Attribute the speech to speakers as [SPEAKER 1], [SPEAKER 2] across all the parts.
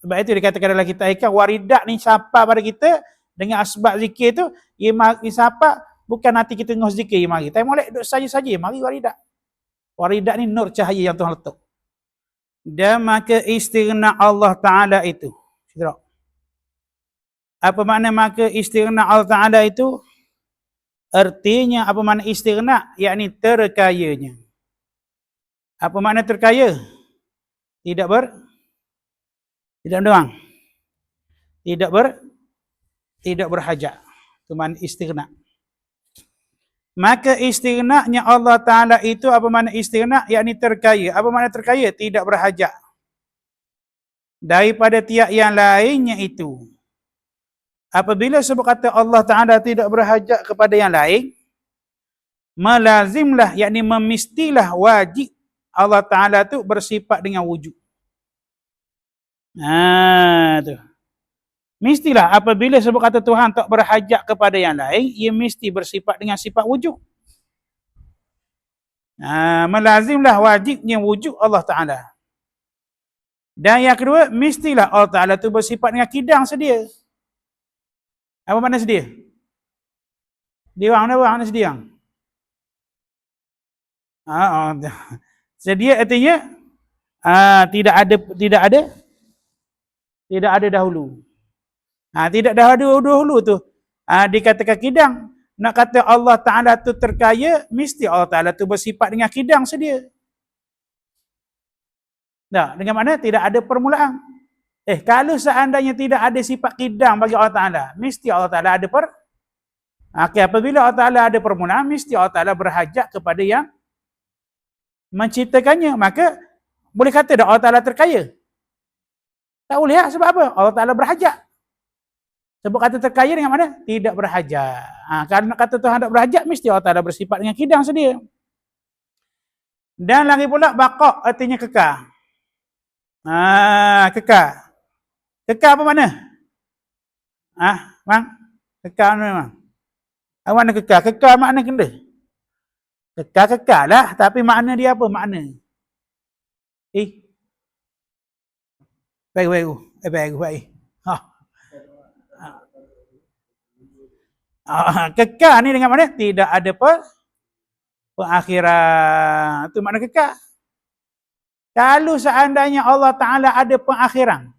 [SPEAKER 1] Sebab itu dikatakan dalam kitab Hikam, waridat ni siapa pada kita dengan asbab zikir tu, ia mari siapa bukan nanti kita ngos zikir ia mari. Tapi molek duk saja-saja mari waridat. Waridat ni nur cahaya yang Tuhan letak. Dan maka istighna Allah Ta'ala itu. Apa makna maka istighna Allah Ta'ala itu? Artinya apa makna istighna? Yakni terkayanya. Apa makna terkaya? Tidak doang. Tidak berhajat. Itu makna istighna. Maka istighna'nya Allah Ta'ala itu apa makna istighna'? Yakni terkaya. Apa makna terkaya? Tidak berhajat daripada tiap yang lainnya itu. Apabila sebut kata Allah Ta'ala tidak berhajat kepada yang lain, melazimlah, yakni memistilah, wajib Allah Ta'ala tu bersifat dengan wujud. Tu. Mestilah apabila sebut kata Tuhan tak berhajat kepada yang lain, ia mesti bersifat dengan sifat wujud. Melazimlah, wajibnya wujud Allah Ta'ala. Dan yang kedua, mestilah Allah Ta'ala tu bersifat dengan kidang sedia. Apa makna sedia? Dia orang sedia. Sedia artinya tidak ada dahulu. Tidak dahulu tu dikatakan kidang. Nak kata Allah Ta'ala tu terkaya, mesti Allah Ta'ala tu bersifat dengan kidang sedia. Dengan mana? Tidak ada permulaan. Kalau seandainya tidak ada sifat kidang bagi Allah Ta'ala, mesti Allah Ta'ala ada apabila Allah Ta'ala ada permulaan, mesti Allah Ta'ala berhajat kepada yang menciptakannya. Maka boleh kata dah Allah Ta'ala terkaya? Tak boleh. Sebab apa? Allah Ta'ala berhajat. Sebab kata terkaya dengan mana? Tidak berhajat. Kalau nak kata Tuhan tak berhajat, mesti Allah Ta'ala bersifat dengan kidang sedia. Dan lagi pula baqa' artinya kekal. Kekal. Kekal apa mana? Bang? Kekal mana memang? Apa makna kekal? Kekal makna kena. Kekal lah. Tapi makna dia apa? Makna. Baik. Kekal ni dengan mana? Tidak ada pengakhiran. Itu makna kekal. Kalau seandainya Allah Ta'ala ada pengakhiran,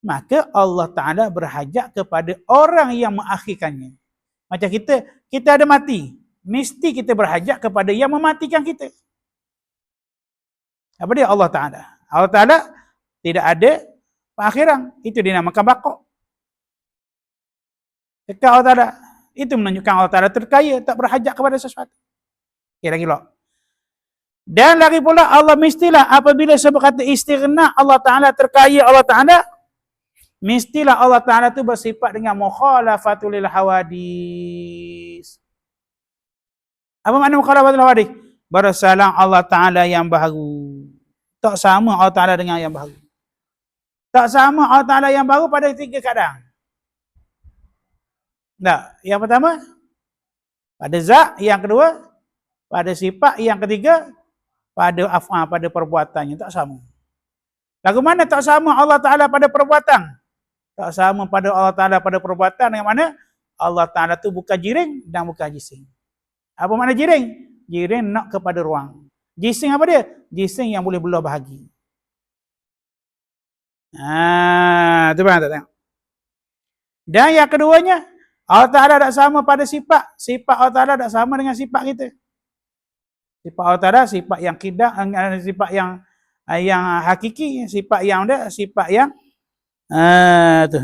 [SPEAKER 1] maka Allah Ta'ala berhajat kepada orang yang mengakhirkannya. Macam kita ada mati. Mesti kita berhajat kepada yang mematikan kita. Apa dia? Allah Ta'ala. Allah Ta'ala tidak ada pengakhiran. Itu dinamakan baqa'. Kekal Allah Ta'ala. Itu menunjukkan Allah Ta'ala terkaya, tak berhajat kepada sesuatu. Lagi pula. Dan lagi pula Allah mestilah apabila sebut kata istighna' Allah Ta'ala terkaya, Allah Ta'ala mestilah Allah Ta'ala tu bersifat dengan mukhalafatul hawadis. Apa makna mukhalafatul hawadis? Bersalang Allah Ta'ala yang baru. Tak sama Allah Ta'ala dengan yang baru. Tak sama Allah Ta'ala yang baru pada 3 keadaan. Yang pertama, pada zat. Yang kedua, pada sifat. Yang ketiga, pada af'al, pada perbuatannya. Tak sama. Lagu mana tak sama Allah Ta'ala pada perbuatan? Tak sama pada Allah Ta'ala pada perbuatan. Yang mana? Allah Ta'ala tu bukan jiring dan bukan jising. Apa makna jiring? Jiring nak kepada ruang. Jising apa dia? Jising yang boleh belah bahagi. Tu bang tak tengok. Dan yang keduanya, Allah Ta'ala tak sama pada sifat. Sifat Allah Ta'ala tak sama dengan sifat kita. Sifat Allah Ta'ala sifat yang kidah, sifat yang hakiki, sifat yang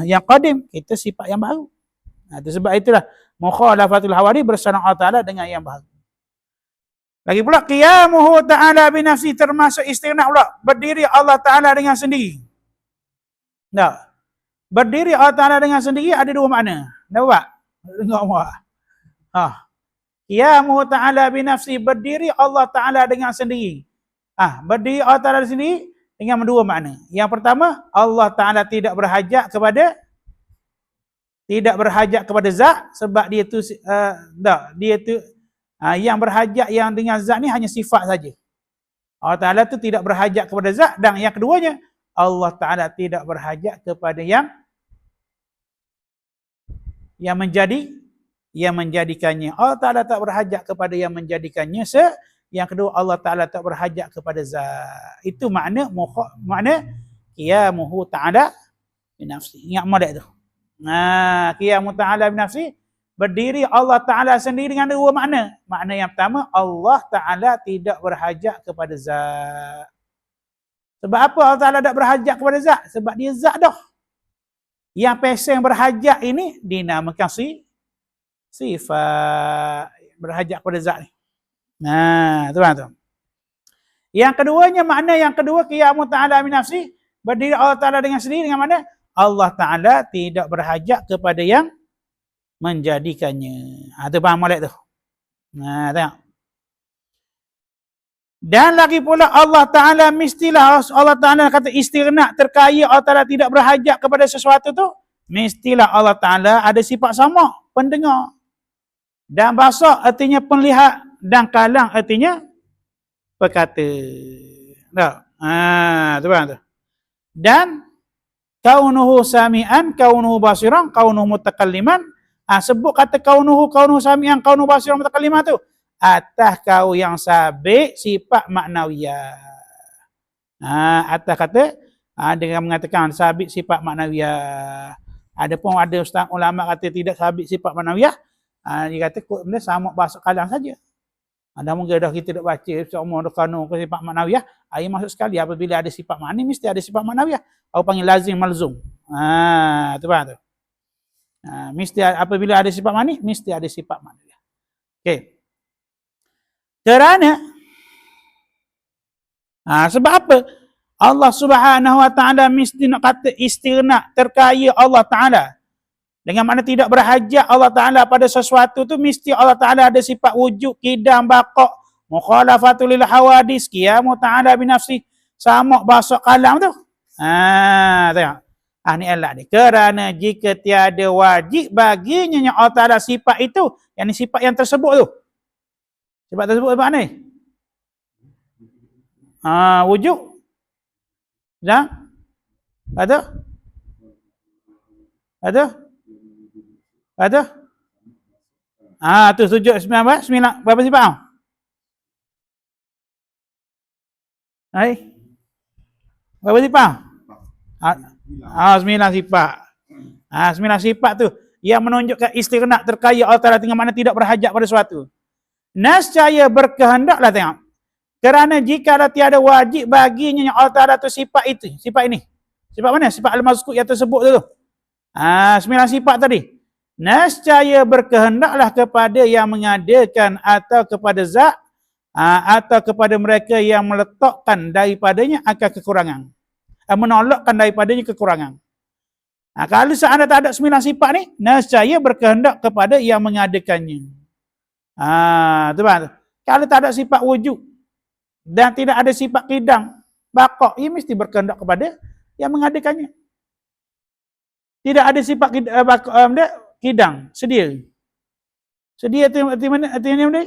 [SPEAKER 1] yang qadim, kita sifat yang baru. Sebab itulah mukhalafatul hawari bersama Allah Ta'ala dengan yang baru. Lagi pula qiyamuhu ta'ala binafsi, termasuk istighna pula berdiri Allah Ta'ala dengan sendiri. Berdiri Allah Ta'ala dengan sendiri ada 2 makna. Nampak? Dengar muak. Qiyamuhu ta'ala binafsi, berdiri Allah Ta'ala dengan sendiri. Berdiri Allah Ta'ala sendiri dengan 2 makna. Yang pertama, Allah Ta'ala tidak berhajat kepada zat, sebab dia tu yang berhajat yang dengan zat ni hanya sifat saja. Allah Ta'ala tu tidak berhajat kepada zat. Dan yang keduanya, Allah Ta'ala tidak berhajat kepada yang menjadikannya. Allah Ta'ala tak berhajat kepada yang menjadikannya. Yang kedua, Allah Ta'ala tak berhajat kepada zat. Itu makna qiyamuhu ta'ala binafsi. Ingat molek tu. Qiyamuhu ta'ala binafsi, berdiri Allah Ta'ala sendiri dengan dua makna. Makna yang pertama, Allah Ta'ala tidak berhajat kepada zat. Sebab apa Allah Ta'ala tak berhajat kepada zat? Sebab dia zat dah. Yang peseng berhajat ini dinamakan sifat. Berhajat kepada zat ni. Tu. Yang keduanya, makna yang kedua, qiyamuhu ta'ala binafsi, berdiri Allah Ta'ala dengan sendiri dengan mana? Allah Ta'ala tidak berhajat kepada yang menjadikannya. Tu faham molek tu. Tengok. Dan lagi pula Allah Ta'ala mestilah, Allah Ta'ala kata istighna, terkaya, Allah Ta'ala tidak berhajat kepada sesuatu tu, mestilah Allah Ta'ala ada sifat sama, pendengar. Dan basar artinya penlihat, dan kalam artinya berkata. Tu faham tu. Dan kaunuhu sami'an, kaunuhu basiran, kaunuhu mutakalliman. Sebut kata kaunuhu sami'an, kaunuhu basiran, mutakalliman tu atas kau yang sabit sifat maknawiyah. Atas kata dengan mengatakan sabit sifat maknawiyah. Adapun ada ustaz ulama kata tidak sabit sifat maknawiyah. Dia kata benda sama bahasa kalam saja. Ada mungkin dah kita dah baca semua dah kanu ke sifat maknawiyah. Ia masuk sekali apabila ada sifat makni mesti ada sifat maknawiyah. Aku panggil lazim malzum. Tu faham tu. Mesti apabila ada sifat makni mesti ada sifat maknawiyah. Okey. Kerana sebab apa? Allah Subhanahu Wa Ta'ala mesti nak kata istighna, terkaya Allah Ta'ala. Dengan makna tidak berhajat Allah Ta'ala pada sesuatu tu, mesti Allah Ta'ala ada sifat wujud, qidam, baqa', mukhalafatul lil hawadis, qiyamuhu ta'ala binafsi, sama bahasa kalam tu. Tengok. Ni elak ni. Kerana jika tiada wajib baginya yang Allah Ta'ala sifat itu, yang sifat yang tersebut tu. Sifat tersebut apa ni? Wujud. Dan? Ada? Tu 9 berapa sifat? Berapa sifat? 9 sifat. 9 sifat tu yang menunjukkan istighna, terkaya Allah Ta'ala dengan mana tidak berhajat pada sesuatu. Nescaya berkehendaklah, tengok. Kerana jika tiada wajib baginya yang Allah Ta'ala tu sifat itu, sifat ini. Sifat mana? Sifat al-mazkur yang tersebut tu. 9 sifat tadi. Nescaya berkehendaklah kepada yang mengadakan atau kepada zat atau kepada mereka yang meletakkan daripadanya akan kekurangan. Menolakkan daripadanya kekurangan. Kalau seandainya tak ada 9 sifat ni, nescaya berkehendak kepada yang mengadakannya. Tu faham? Kalau tak ada sifat wujud dan tidak ada sifat qidam, baqa', ia mesti berkehendak kepada yang mengadakannya. Tidak ada sifat qidam, sedia. Sedia tu arti mana? Artinya benda?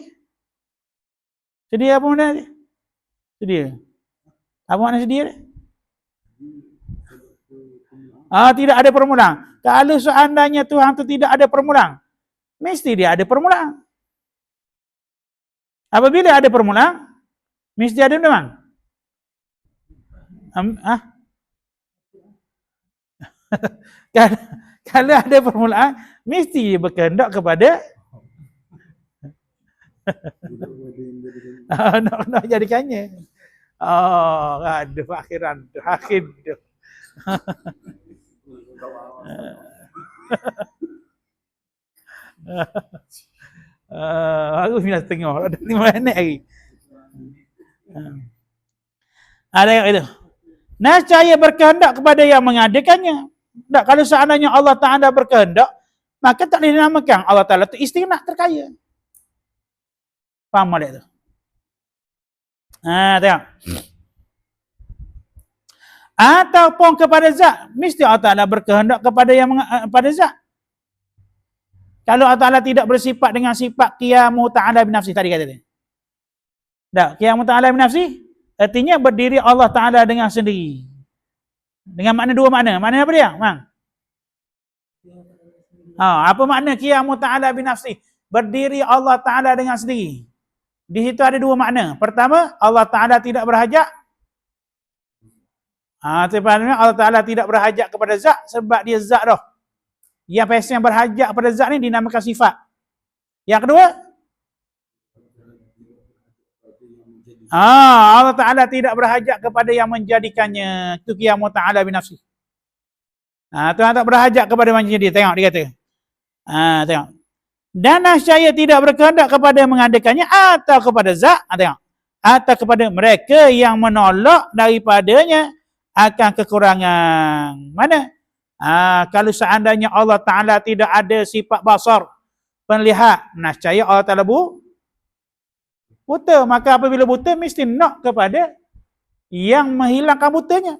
[SPEAKER 1] Sedia apa benda? Sedia. Apa makna sedia? Tidak ada permulaan. Kalau seandainya Tuhan tu tidak ada permulaan, mesti dia ada permulaan. Apabila ada permulaan, mesti ada memang. Kalau ada permulaan, mesti berkehendak kepada nak jadikannya. Aduh, akhiran tu. Aku 9.30, ada 5 minit lagi. Ada yang itu. Nescaya berkehendak kepada yang mengadakannya. Tak, kalau seandainya Allah Ta'ala berkehendak, maka tak boleh dinamakan Allah Ta'ala itu istighna, terkaya. Faham tak tu? Tengok. Ataupun kepada zat, mesti Allah Ta'ala berkehendak kepada yang pada zat. Kalau Allah Ta'ala tidak bersifat dengan sifat qiyamuhu ta'ala binafsi tadi kata dia. Tak, qiyamuhu ta'ala binafsi artinya berdiri Allah Ta'ala dengan sendiri. Dengan makna dua makna. Makna apa dia? Mang? Apa makna qiyamu ta'ala binafsi? Berdiri Allah Ta'ala dengan sendiri. Di situ ada dua makna. Pertama, Allah Ta'ala tidak berhajat. Sebenarnya Allah Ta'ala tidak berhajat kepada zat sebab dia zat dah. Yang yang berhajat kepada zat ni dinamakan sifat. Yang kedua, Allah Ta'ala tidak berhajat kepada yang menjadikannya. Itu qiyamu ta'ala binafsi. Tuhan tak berhajat kepada manusia dia. Tengok dia kata. Tengok. Dan nascaya tidak berkehendak kepada yang mengadakannya atau kepada zat. Tengok. Atau kepada mereka yang menolak daripadanya akan kekurangan. Mana? Kalau seandainya Allah Ta'ala tidak ada sifat basar, penlihat, nascaya Allah Ta'ala buta. Maka apabila buta, mesti nak kepada yang menghilangkan butanya.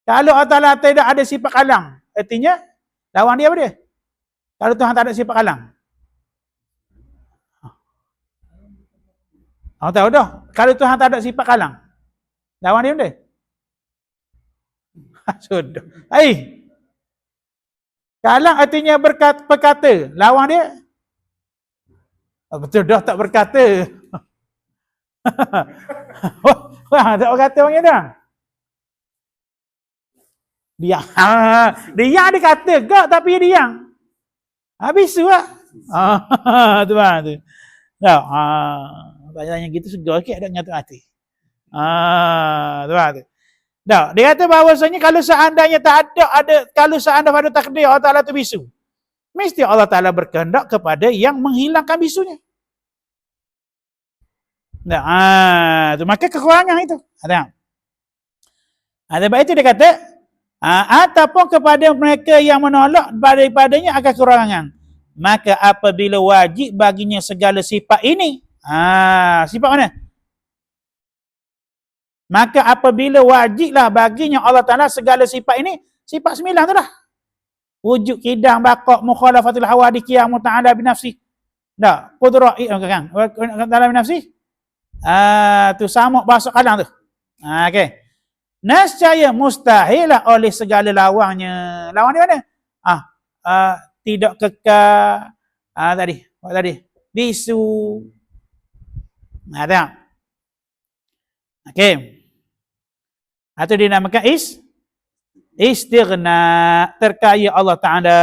[SPEAKER 1] Kalau Allah Ta'ala tidak ada sifat kalang, artinya lawan dia apa dia? Kalau Tuhan tak ada sifat kalang. Tahu dah. Kalau Tuhan tak ada sifat kalang, lawan dia apa dia? Sudah. Kalang artinya berkata. Lawan dia? Betul dah tak berkata. Tak berkata panggil dah. Diam. Diam dia kata gak tapi dia diam. Habis tu lah. Tu lah tu. Tak. Tanya gitu segar sikit ada nyata hati. Tu lah tu. Tak. Dia kata bahawasanya kalau seandainya tak ada kalau seandainya pada takdir Allah Ta'ala tu bisu. Mesti Allah Ta'ala berkehendak kepada yang menghilangkan bisunya. Nah, tu maka kekurangan itu. Sebab itu dia kata, ataupun kepada mereka yang menolak daripadanya akan kekurangan. Maka apabila wajib baginya segala sifat ini, sifat mana? Maka apabila wajiblah baginya Allah Ta'ala segala sifat ini, sifat 9 tu lah. Wujud, kidang, baqaq, mukhalafatul hawadi, qiyamu ta'ala binafsi. Tak, qudrah kan? Ta'ala binafsi. Tu sama bahasa kalang tu. Okey. Nascaya mustahilah oleh segala lawangnya. Lawang dia mana? Tidak kekal. Tadi. Bisu. Tengok. Okey. Atau dinamakan istighna, terkaya Allah Ta'ala.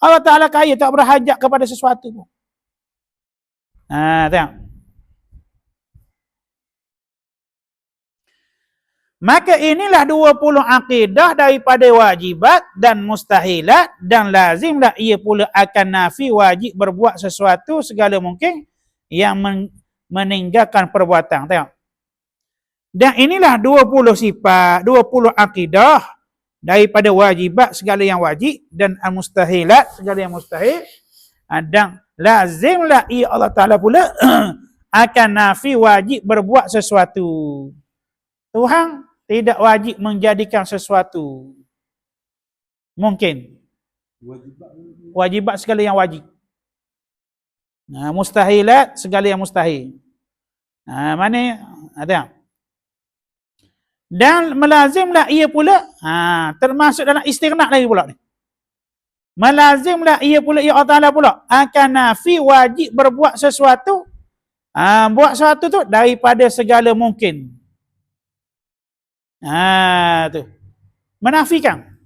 [SPEAKER 1] Allah Ta'ala kaya, tak berhajat kepada sesuatu pun. Tengok. Maka inilah 20 akidah daripada wajibat dan mustahilat, dan lazimlah ia pula akan nafi wajib berbuat sesuatu segala mungkin yang meninggalkan perbuatan. Tengok. Dan inilah 20 sifat, 20 akidah daripada wajibat segala yang wajib dan mustahilat segala yang mustahil, dan lazimlah ia Allah Ta'ala pula akan nafi wajib berbuat sesuatu. Tuhan tidak wajib menjadikan sesuatu mungkin. Wajibat segala yang wajib. Mustahilat segala yang mustahil. Mana ada? Dan melazimlah ia pula, termasuk dalam istighna lagi pula ni. Melazimlah ia pula, ia Allah Ta'ala pula akan nafi wajib berbuat sesuatu, buat sesuatu tu daripada segala mungkin. Tu menafikan.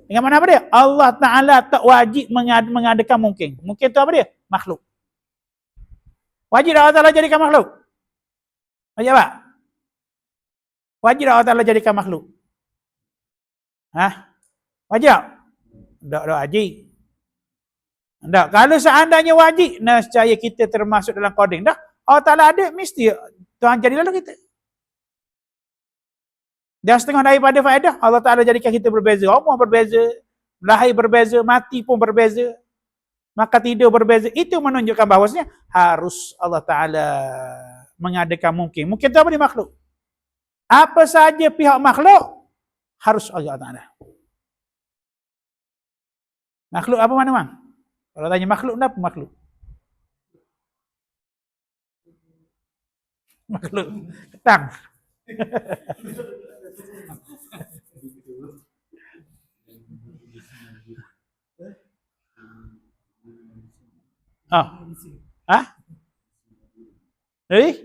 [SPEAKER 1] Dengan mana apa dia? Allah Ta'ala tak wajib mengadakan mungkin. Mungkin tu apa dia? Makhluk. Wajib Allah Ta'ala jadikan makhluk? Wajib apa? Wajib Allah Ta'ala jadikan makhluk? Wajib? Tak wajib. Tak. Kalau seandainya wajib, nescaya kita termasuk dalam coding. Dah, Allah Ta'ala ada, mesti Tuhan jadi lalu kita. Dan setengah daripada faedah, Allah Ta'ala jadikan kita berbeza. Umur berbeza, lahir berbeza, mati pun berbeza, maka tidur berbeza. Itu menunjukkan bahawasanya harus Allah Ta'ala mengadakan mungkin. Mungkin itu apa di makhluk? Apa saja pihak makhluk, harus Allah Ta'ala. Makhluk apa mana, Mang? Kalau tanya makhluk, apa makhluk? Makhluk ketang. Ah. Ah? Jadi?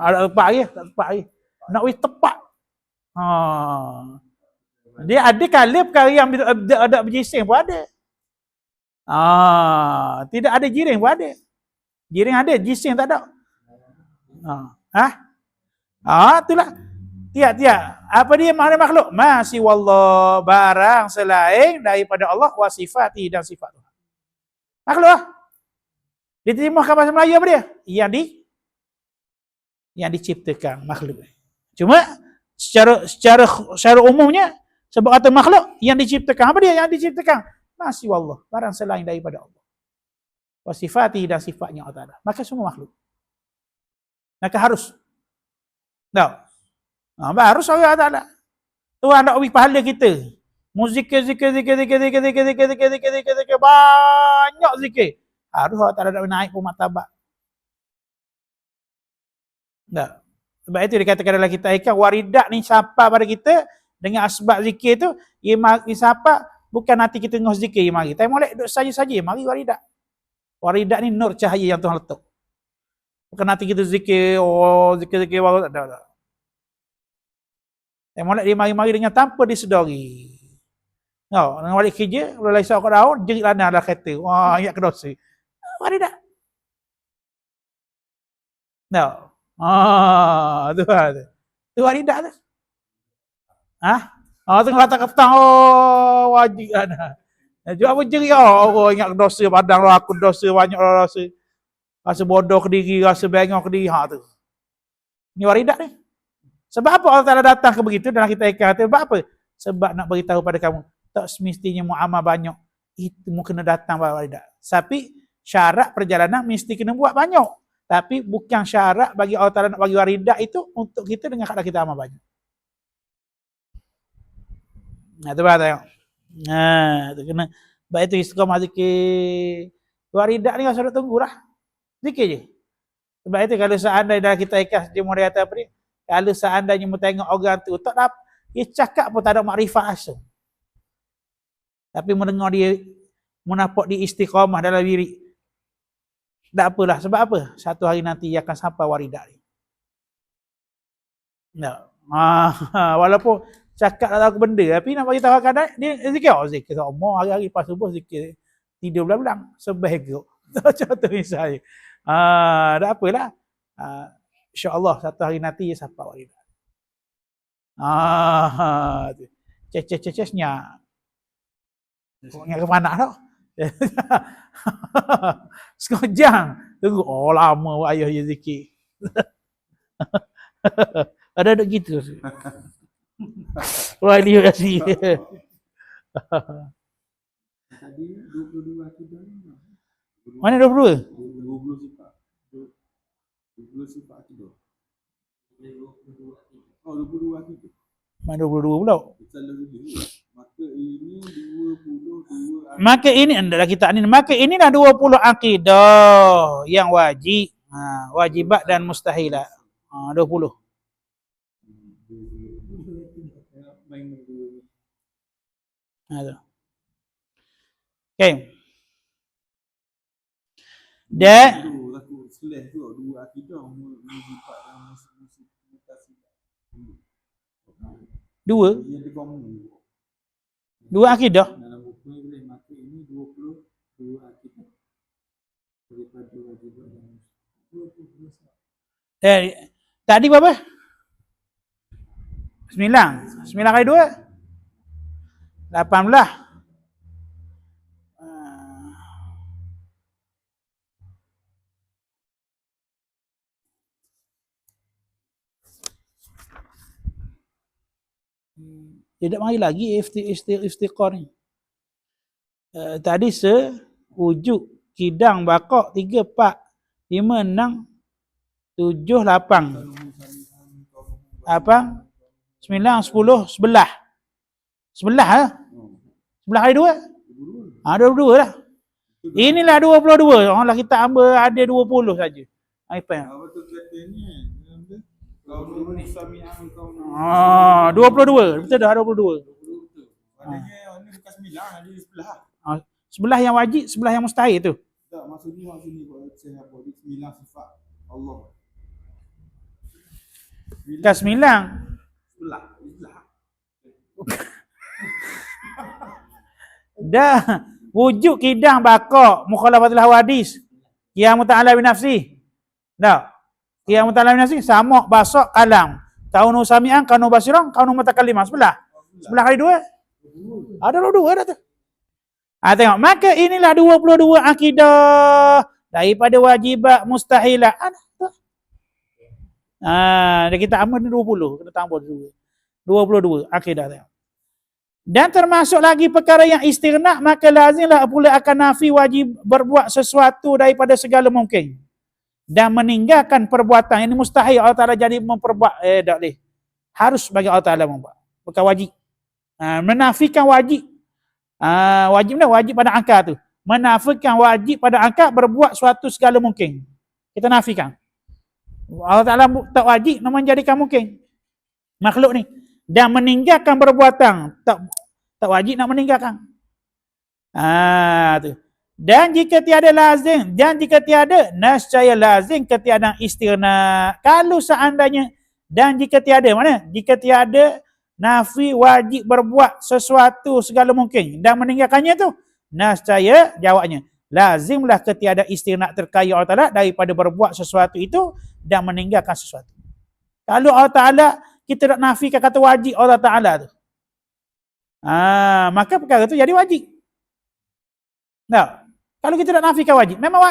[SPEAKER 1] Ada tepat lagi, tak tepat lagi. Nak wis tepat. Ha. Dia ada kala perkara yang ada berjising pun ada. Tidak ada jiring pun ada. Jiring ada, jising tak ada. Itulah. Tiap-tiap. Apa dia makhluk? Masih wallah, barang selain daripada Allah wa sifati dan sifat Tuhan. Makhluk lah. Diterjemahkan bahasa Melayu apa dia? Yang diciptakan makhluk. Cuma secara umumnya sebab kata makhluk yang diciptakan, apa dia yang diciptakan? Masih wallah, barang selain daripada Allah. Wa sifati dan sifatnya Allah. Maka semua makhluk. Maka harus. Tak. Harus Allah Ta'ala. Tuhan nak bagi pahala kita. Zikir, banyak zikir. Harus Allah Ta'ala nak naik pun martabat. Tak. Sebab itu dikatakan dalam kitab Hikam, waridat ni siapa pada kita dengan asbab zikir tu, ia siapa bukan nanti kita ngos zikir ia mari. Tapi molek duduk saja-saja mari waridat. Waridat ni nur cahaya yang Tuhan letak. Bukan nanti kita zikir, zikir baru tak ada. Yang molek dia mari-mari dengan tanpa disedari. Dengan balik kerja, kalau lain seorang daun, jerit lana dalam kereta. Wah, ingat ke dosa. Waridat. Tu lah. Tu waridat tu. Tengah datang ketang, wajib lana. Juga pun jerit, ingat ke dosa, padang lah, aku dosa, banyak lah dosa. Rasa bodoh ke diri, rasa bengong ke diri. Tu. Ni waridat ni. Sebab apa Allah Ta'ala datang ke begitu dalam kita kata, sebab apa? Sebab nak beritahu pada kamu, tak semestinya mu'amal banyak, itu kena datang pada waridat. Tapi syarat perjalanan mesti kena buat banyak. Tapi bukan syarat bagi Allah Ta'ala nak bagi waridat itu untuk kita dengan kadar kita amal banyak. Tu bah tengok. Tu kena. Sebab itu istiqamah zikir. Waridat ni rasa nak tunggulah. Zikir je. Sebab itu kalau seandainya dalam kita ikhlas dia mau kata apa ni? Kalau seandainya mu tengok orang tu tak dapat, dia cakap pun tak ada makrifat asal. Tapi mendengar dia menampak di istiqamah dalam wirid. Tak apalah. Sebab apa? Satu hari nanti dia akan sampai waridat ni. Walaupun cakap tak tahu benda, tapi nak bagi tahu kadang dia zikir. Zikir semua hari-hari pas subuh zikir. Tidur belang-belang. Sebaik. Contoh misalnya. Tak apalah. InsyaAllah satu hari nanti dia sampai waridat. Ces-ces-ces-cesnya. Ingat ke mana tau? Sekejang. Tunggu. Lama ayah dia zikir. Ada gitu. Wah, dia kasih.
[SPEAKER 2] Tadi 22 akidah ni.
[SPEAKER 1] Mana 22?
[SPEAKER 2] 20 sifat. 20 sifat akidah. 22 akidah.
[SPEAKER 1] Mana 22 pula?
[SPEAKER 2] Salah dulu. Maka ini 22
[SPEAKER 1] Maka ini adalah kita ni. Maka inilah 20 akidah yang wajib. Wajibat dan mustahilat. 20. Okay. Dan
[SPEAKER 2] aku seleh tu dua akidah sifat dan mutasifat.
[SPEAKER 1] Dua akidah.
[SPEAKER 2] Dalam buku ni boleh maka ini 22 akidah. Daripada wajibat dan
[SPEAKER 1] 20. Tadi berapa? 9. 9 kali 2? 18. Dia tak mari lagi istiqar ni. Tadi sewujud, kidang, bakok, 3, 4, 5, 6, 7, 8. Apa? 9, 10, 11. 11 11 kali 2? 22 lah. Inilah 22. Orang kita ambil ada 20 saja. Apa yang?
[SPEAKER 2] Betul katanya. Kau ni suami kau.
[SPEAKER 1] 22. Betul dah 22.
[SPEAKER 2] Maknanya ni bukan kat sembilan ada di sebelah.
[SPEAKER 1] Sebelah yang wajib, sebelah yang mustahil tu.
[SPEAKER 2] Tak, maksudnya kat sini kalau saya apa di sembilan sifat Allah.
[SPEAKER 1] Kat sembilan.
[SPEAKER 2] Sebelah, sebelah.
[SPEAKER 1] Dah wujud kidang bakok mukhalafatul hawadis. Qiyamu ta'ala bi nafsi. Dah. Qiyamu ta'ala bi nafsi sama basok kalam. Kaunu sami'an, kaunu basiran, kaunu mutakalliman. Sebelah. Sebelah kali dua. Ada dua dah tu. Tengok. Maka inilah 22 akidah daripada wajibat mustahilah. Ada tu. Kita amal ni 20. Kena tambah 22 akidah tengok. Dan termasuk lagi perkara yang istighna, maka lazimlah pula akan nafi wajib berbuat sesuatu daripada segala mungkin dan meninggalkan perbuatan ini mustahil Allah Ta'ala jadi memperbuat tak boleh, harus bagi Allah Ta'ala membuat, bukan wajib. Menafikan wajib, wajib pada akal tu, menafikan wajib pada akal berbuat suatu segala mungkin, kita nafikan Allah Ta'ala tak wajib nak menjadikan mungkin makhluk ni, dan meninggalkan perbuatan tak wajib nak meninggalkan. Tu. Dan jika tiada lazim, dan jika tiada nascaya lazim ketiadaan istighna. Kalau seandainya dan jika tiada, mana? Jika tiada nafi wajib berbuat sesuatu segala mungkin dan meninggalkannya tu, nascaya jawabnya lazimlah ketiada istighna terkaya Allah Ta'ala daripada berbuat sesuatu itu dan meninggalkan sesuatu. Kalau Allah Ta'ala kita nak nafikan kata wajib Allah Ta'ala tu, maka perkara tu jadi wajib. Nah, kalau kita nak nafikan wajib, memang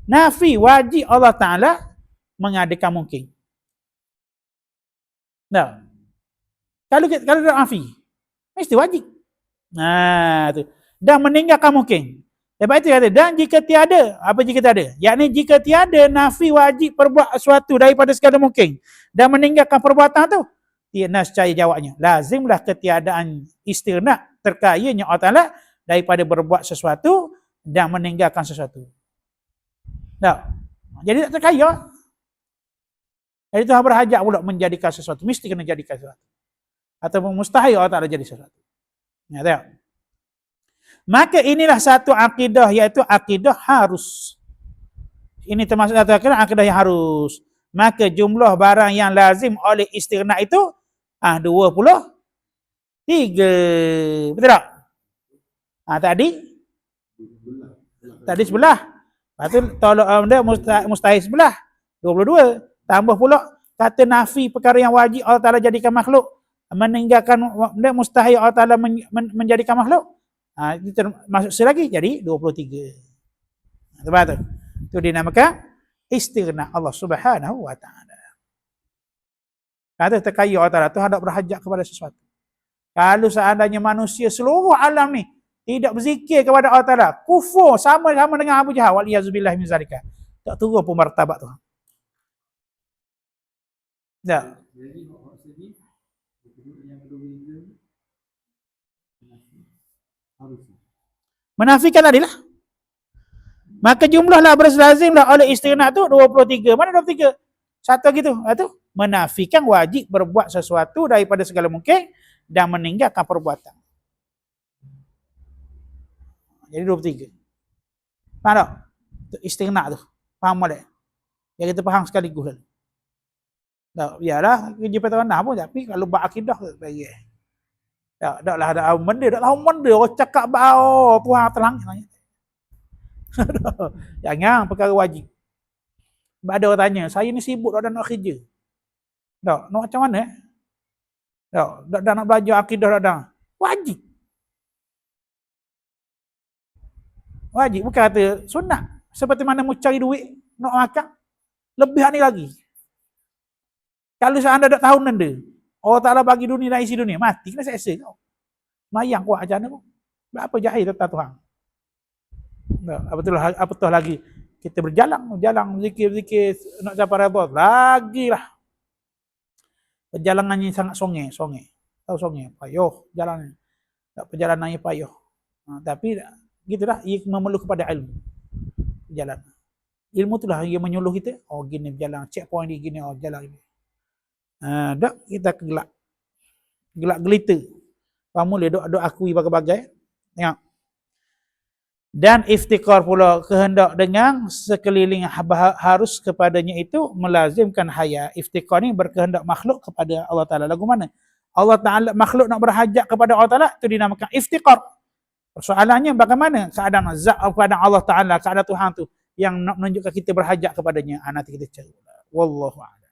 [SPEAKER 1] nafi wajib Allah Ta'ala mengadakan mungkin. Nah, kalau nak nafi, mesti wajib. Tu. Dan meninggalkan mungkin. Lepas itu kata, dan jika tiada, apa jika tiada? Yakni jika tiada nafi wajib perbuat sesuatu daripada segala mungkin dan meninggalkan perbuatan tu, dia nascaya jawabnya lazimlah ketiadaan istighna terkayanya Allah Ta'ala daripada berbuat sesuatu dan meninggalkan sesuatu. Tak? Jadi tak terkaya. Jadi Tuhan berhajat pula menjadikan sesuatu, mesti kena jadikan sesuatu. Ataupun mustahil Allah Ta'ala jadi sesuatu. Ya, tak? Maka inilah satu akidah, iaitu akidah harus. Ini termasuk satu akidah yang harus. Maka jumlah barang yang lazim oleh istighna itu 23. Betul tak? Tadi sebelah. Lepas tu tolak mustahil sebelah 22. Tambah pula kata nafi perkara yang wajib Allah Ta'ala jadikan makhluk, meninggalkan mustahil Allah Ta'ala menjadikan makhluk. Itu termasuk selagi jadi 23. Sebab tu. Itu dinamakan istighna Allah Subhanahu wa Ta'ala. Kata terkaya Allah Ta'ala, Tuhan tak berhajat kepada sesuatu. Kalau seandainya manusia seluruh alam ni tidak berzikir kepada Allah Ta'ala, kufur sama-sama dengan Abu Jahal, waliyazubillah min zalika, tak turun pun martabat Tuhan. Tak.
[SPEAKER 2] Jadi yang kedua
[SPEAKER 1] menafikan tadilah. Maka jumlahlah berlazimlah oleh istighna tu 23. Mana 23? Satu gitu. Itu menafikan wajib berbuat sesuatu daripada segala mungkin dan meninggalkan perbuatan. Jadi 23. Faham tak? Itu istighna tu. Faham boleh? Ya kita faham sekaligus. Tak, biarlah kerja petana pun, tapi kalau buat akidah tu bagi. Taklah ada benda, orang cakap bau Tuhan terang. Jangan perkara wajib. Sebab ada orang tanya, saya ni sibuk dah nak kerja. Tak, nak macam mana? Dah nak belajar akidah dah. Wajib. Wajib, bukan kata sunat. Seperti mana mu cari duit, nak makan, lebih ni lagi. Kalau anda tak tahu nenda, Allah Ta'ala bagi dunia dan isi dunia, mati kena seksa kau. Mayang kuat macam mana pun. Berapa jahil tentang Tuhan. Apatah lagi kita berjalan zikir nak capai redha lagi lah. Perjalanannya sangat songe. Tahu songe, payuh jalannya. Tak perjalanannya payuh. Tapi gitulah, ia memerlukan kepada ilmu. Jalan. Ilmu itulah yang menyuluh kita. Oh gini berjalan, checkpoint ni gini, oh jalan ini. Dak kita gelak gelita. Pamuli dok akui bagai-bagai. Tengok. Dan iftikar pula kehendak dengan sekeliling harus kepadanya itu melazimkan haya. Iftikar ni berkehendak makhluk kepada Allah Ta'ala. Lagu mana? Allah Ta'ala, makhluk nak berhajat kepada Allah Ta'ala, itu dinamakan iftikar. Persoalannya bagaimana keadaan zat keadaan Allah Ta'ala, keadaan Tuhan tu yang nak menunjukkan kita berhajat kepadanya. Nanti kita cari. Wallahu a'lam.